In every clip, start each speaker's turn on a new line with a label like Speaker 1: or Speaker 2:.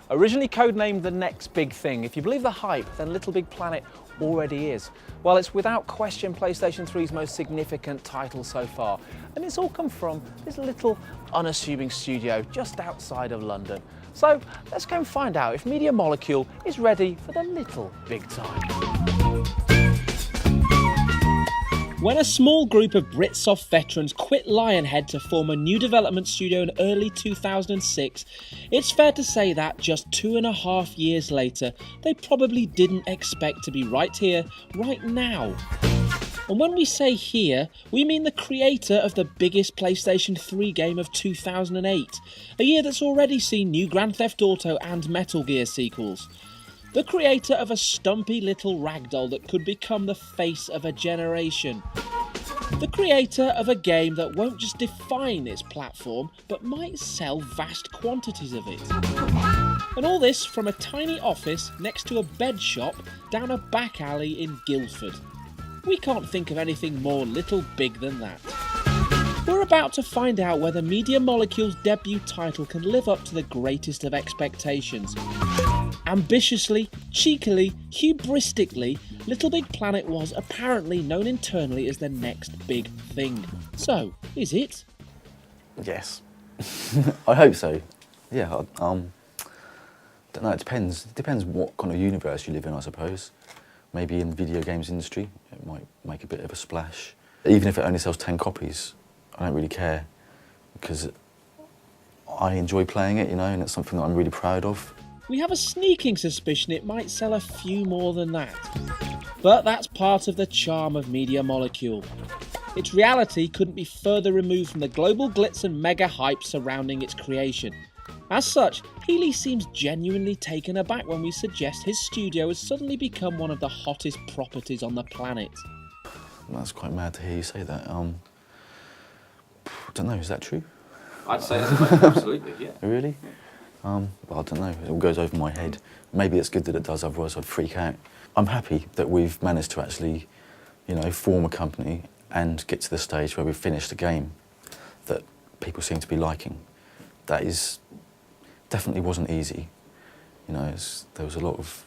Speaker 1: Originally codenamed the next big thing, if you believe the hype, then LittleBigPlanet already is. Well, it's without question PlayStation 3's most significant title so far, and it's all come from this little unassuming studio just outside of London. So let's go and find out if Media Molecule is ready for the little big time. When a small group of Britsoft veterans quit Lionhead to form a new development studio in early 2006, it's fair to say that just 2.5 years later, they probably didn't expect to be right here, right now. And when we say here, we mean the creator of the biggest PlayStation 3 game of 2008, a year that's already seen new Grand Theft Auto and Metal Gear sequels. The creator of a stumpy little ragdoll that could become the face of a generation. The creator of a game that won't just define its platform, but might sell vast quantities of it. And all this from a tiny office next to a bed shop down a back alley in Guildford. We can't think of anything more little big than that. We're about to find out whether Media Molecule's debut title can live up to the greatest of expectations. Ambitiously, cheekily, hubristically, LittleBigPlanet was apparently known internally as the next big thing. So, is it?
Speaker 2: Yes. I hope so. Yeah, don't know, it depends. It depends what kind of universe you live in, I suppose. Maybe in the video games industry, it might make a bit of a splash. Even if it only sells 10 copies, I don't really care, because I enjoy playing it, you know, and it's something that I'm really proud of.
Speaker 1: We have a sneaking suspicion it might sell a few more than that. But that's part of the charm of Media Molecule. Its reality couldn't be further removed from the global glitz and mega hype surrounding its creation. As such, Healey seems genuinely taken aback when we suggest his studio has suddenly become one of the hottest properties on the planet.
Speaker 2: That's quite mad to hear you say that. I don't know, is that true?
Speaker 3: I'd say that's absolutely, yeah.
Speaker 2: Really?
Speaker 3: Yeah.
Speaker 2: But I don't know, it all goes over my head. Maybe it's good that it does, otherwise I'd freak out. I'm happy that we've managed to actually, you know, form a company and get to the stage where we've finished a game that people seem to be liking. That is, definitely wasn't easy. You know, there was a lot of,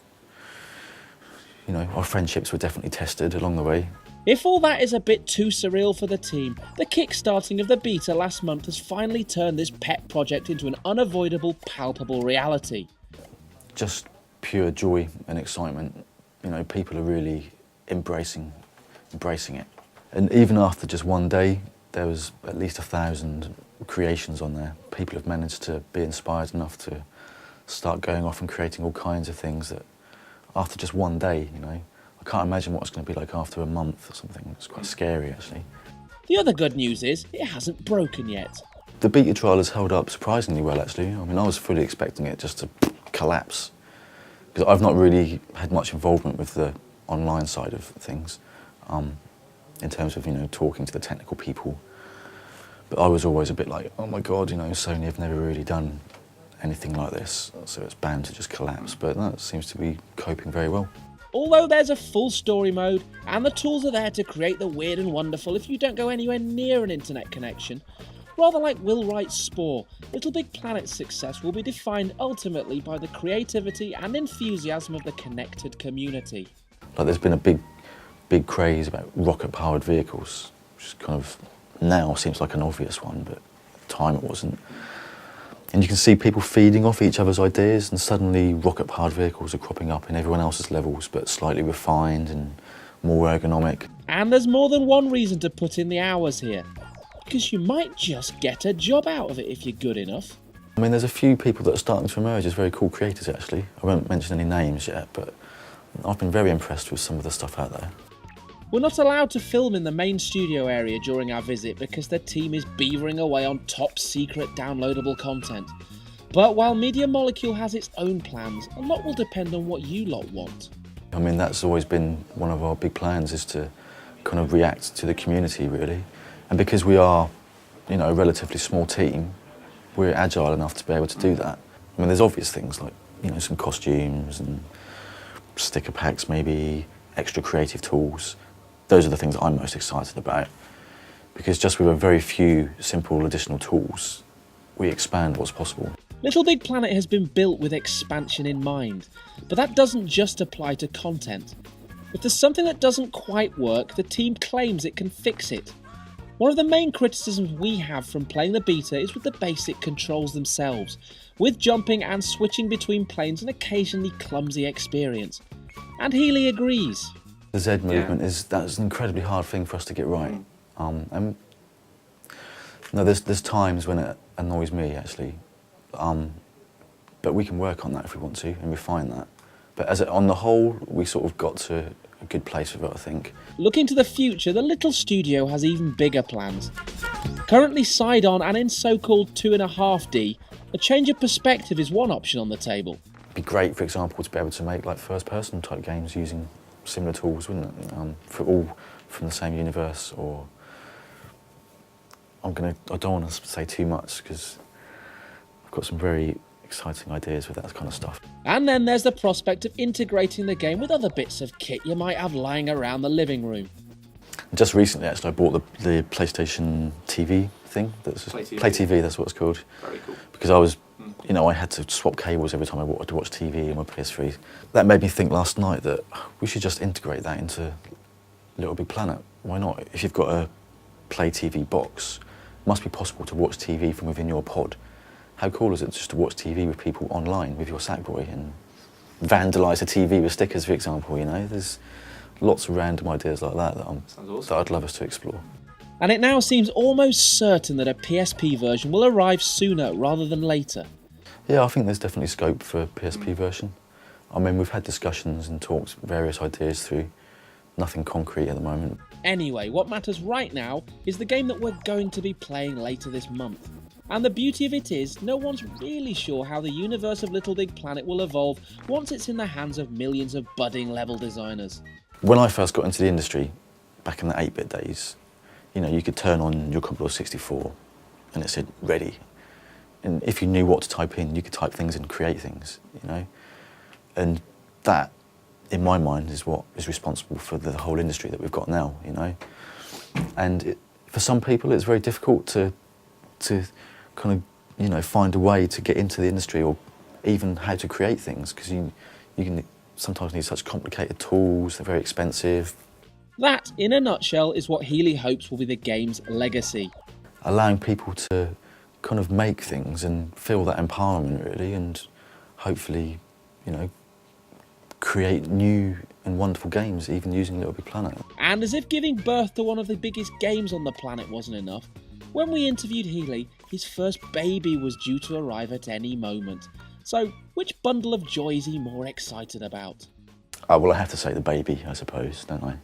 Speaker 2: you know, our friendships were definitely tested along the way.
Speaker 1: If all that is a bit too surreal for the team, the kickstarting of the beta last month has finally turned this pet project into an unavoidable, palpable reality.
Speaker 2: Just pure joy and excitement. You know, people are really embracing it. And even after just one day, there was at least 1,000 creations on there. People have managed to be inspired enough to start going off and creating all kinds of things that after just one day, you know, I can't imagine what it's going to be like after a month or something. It's quite scary, actually.
Speaker 1: The other good news is, it hasn't broken yet.
Speaker 2: The beta trial has held up surprisingly well, actually. I mean, I was fully expecting it just to collapse, because I've not really had much involvement with the online side of things, in terms of, you know, talking to the technical people. But I was always a bit like, oh my God, you know, Sony have never really done anything like this, so it's bound to just collapse. But no, it seems to be coping very well.
Speaker 1: Although there's a full story mode, and the tools are there to create the weird and wonderful if you don't go anywhere near an internet connection, rather like Will Wright's Spore, LittleBigPlanet's success will be defined ultimately by the creativity and enthusiasm of the connected community.
Speaker 2: Like, there's been a big craze about rocket-powered vehicles, which is kind of now seems like an obvious one, but at the time it wasn't. And you can see people feeding off each other's ideas, and suddenly rocket-powered vehicles are cropping up in everyone else's levels, but slightly refined and more ergonomic.
Speaker 1: And there's more than one reason to put in the hours here, because you might just get a job out of it if you're good enough.
Speaker 2: I mean, there's a few people that are starting to emerge as very cool creators, actually. I won't mention any names yet, but I've been very impressed with some of the stuff out there.
Speaker 1: We're not allowed to film in the main studio area during our visit because the team is beavering away on top secret downloadable content. But while Media Molecule has its own plans, a lot will depend on what you lot want.
Speaker 2: I mean, that's always been one of our big plans, is to kind of react to the community, really. And because we are, you know, a relatively small team, we're agile enough to be able to do that. I mean, there's obvious things like, you know, some costumes and sticker packs, maybe extra creative tools. Those are the things I'm most excited about, because just with a very few simple additional tools, we expand what's possible.
Speaker 1: LittleBigPlanet has been built with expansion in mind, but that doesn't just apply to content. If there's something that doesn't quite work, the team claims it can fix it. One of the main criticisms we have from playing the beta is with the basic controls themselves, with jumping and switching between planes an occasionally clumsy experience. And Healey agrees.
Speaker 2: The Z movement that's an incredibly hard thing for us to get right. And no, there's times when it annoys me actually, but we can work on that if we want to and refine that. But on the whole, we sort of got to a good place with it, I think.
Speaker 1: Looking to the future, the little studio has even bigger plans. Currently side on and in so-called 2.5D, a change of perspective is one option on the table.
Speaker 2: It'd be great, for example, to be able to make like first-person type games using similar tools, wouldn't it? For all from the same universe. Or I don't want to say too much because I've got some very exciting ideas with that kind of stuff.
Speaker 1: And then there's the prospect of integrating the game with other bits of kit you might have lying around the living room.
Speaker 2: Just recently, actually, I bought the PlayStation TV thing. Play TV, that's what it's called.
Speaker 3: Very cool.
Speaker 2: Because I was, I had to swap cables every time I wanted to watch TV on my PS3. That made me think last night that we should just integrate that into LittleBigPlanet. Why not? If you've got a Play TV box, it must be possible to watch TV from within your pod. How cool is it just to watch TV with people online with your Sackboy and vandalise a TV with stickers, for example, There's lots of random ideas like that that I'd love us to explore.
Speaker 1: And it now seems almost certain that a PSP version will arrive sooner rather than later.
Speaker 2: Yeah, I think there's definitely scope for a PSP version. I mean, we've had discussions and talked various ideas through. Nothing concrete at the moment.
Speaker 1: Anyway, what matters right now is the game that we're going to be playing later this month. And the beauty of it is, no one's really sure how the universe of LittleBigPlanet will evolve once it's in the hands of millions of budding level designers.
Speaker 2: When I first got into the industry, back in the 8-bit days, you could turn on your Commodore 64 and it said ready. And if you knew what to type in, you could type things and create things, And that, in my mind, is what is responsible for the whole industry that we've got now, And for some people, it's very difficult to kind of, find a way to get into the industry or even how to create things, because you can sometimes need such complicated tools, they're very expensive.
Speaker 1: That, in a nutshell, is what Healey hopes will be the game's legacy.
Speaker 2: Allowing people to kind of make things and feel that empowerment, really, and hopefully, create new and wonderful games, even using LittleBigPlanet.
Speaker 1: And as if giving birth to one of the biggest games on the planet wasn't enough, when we interviewed Healey, his first baby was due to arrive at any moment. So, which bundle of joy is he more excited about?
Speaker 2: Well, I have to say the baby, I suppose, don't I?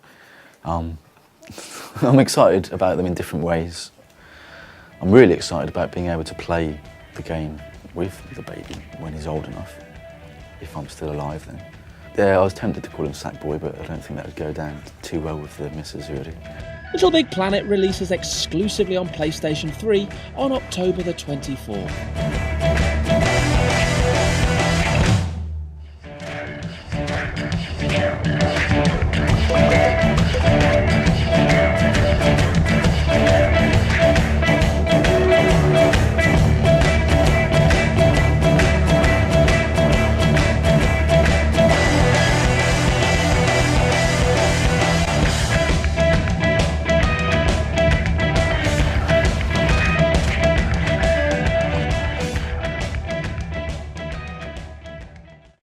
Speaker 2: I'm excited about them in different ways. I'm really excited about being able to play the game with the baby when he's old enough, if I'm still alive then. Yeah, I was tempted to call him Sackboy, but I don't think that would go down too well with the missus, really.
Speaker 1: LittleBigPlanet releases exclusively on PlayStation 3 on October the 24th.